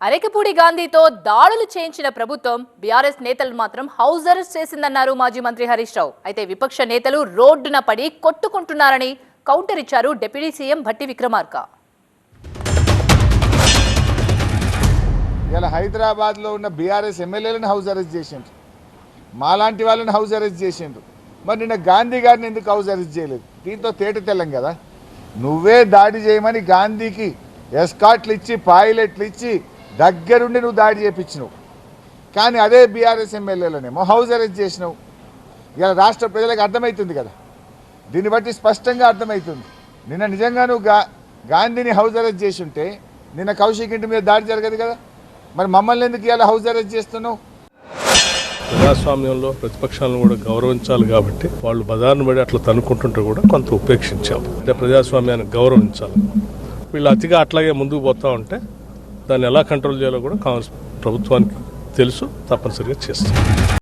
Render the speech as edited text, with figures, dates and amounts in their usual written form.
అరెకపూడి గాంధీతో దాడులు చేయించిన ప్రభుత్వం బీఆర్ఎస్ నేతలు మాత్రం హౌస్ అరెస్ట్ చేసిందన్నారు మాజీ మంత్రి హరీష్ రావు. అయితే విపక్ష నేతలు రోడ్డున పడి కొట్టుకుంటున్నారని కౌంటర్ ఇచ్చారు డిప్యూటీ సీఎం భట్టి విక్రమార్క. ఇలా హైదరాబాద్లో ఉన్న బీఆర్ఎస్ ఎమ్మెల్యేలను హౌస్ అరెస్ట్ చేసిండ్రు, మాలాంటి వాళ్ళని హౌస్ అరెస్ట్ చేసిండ్రు. మరి నిన్న గాంధీ గారిని ఎందుకు హౌస్ అరెస్ట్ చేయలేదు? దీంతో తేట తెల్లం కదా. నువ్వే దాడి చేయమని గాంధీకి ఎస్కాట్లు ఇచ్చి పైలట్లు ఇచ్చి దగ్గరుండి నువ్వు దాడి చేయించినావు. కానీ అదే బీఆర్ఎస్ ఎమ్మెల్యేలనేమో హౌస్ అరెస్ట్ చేసినావు. ఇలా రాష్ట్ర ప్రజలకు అర్థమవుతుంది కదా, దీన్ని బట్టి స్పష్టంగా అర్థమవుతుంది. నిన్న నిజంగా నువ్వు గాంధీని హౌస్ అరెస్ట్ చేసి ఉంటే నిన్న కౌశిక్ ఇంటి మీద దాడి జరగదు కదా. మరి మమ్మల్ని ఎందుకు ఇలా హౌస్ అరెస్ట్ చేస్తున్నావు? ప్రజాస్వామ్యంలో ప్రతిపక్షాలను కూడా గౌరవించాలి కాబట్టి వాళ్ళు బజార్ను పడి అట్లా తనుకుంటుంటే కూడా కొంత ఉపేక్షించాం. అంటే ప్రజాస్వామ్యాన్ని గౌరవించాలి. వీళ్ళు అతిగా అట్లాగే ముందుకు పోతా ఉంటే దాన్ని ఎలా కంట్రోల్ చేయాలో కూడా కాంగ్రెస్ ప్రభుత్వానికి తెలుసు, తప్పనిసరిగా చేస్తాం.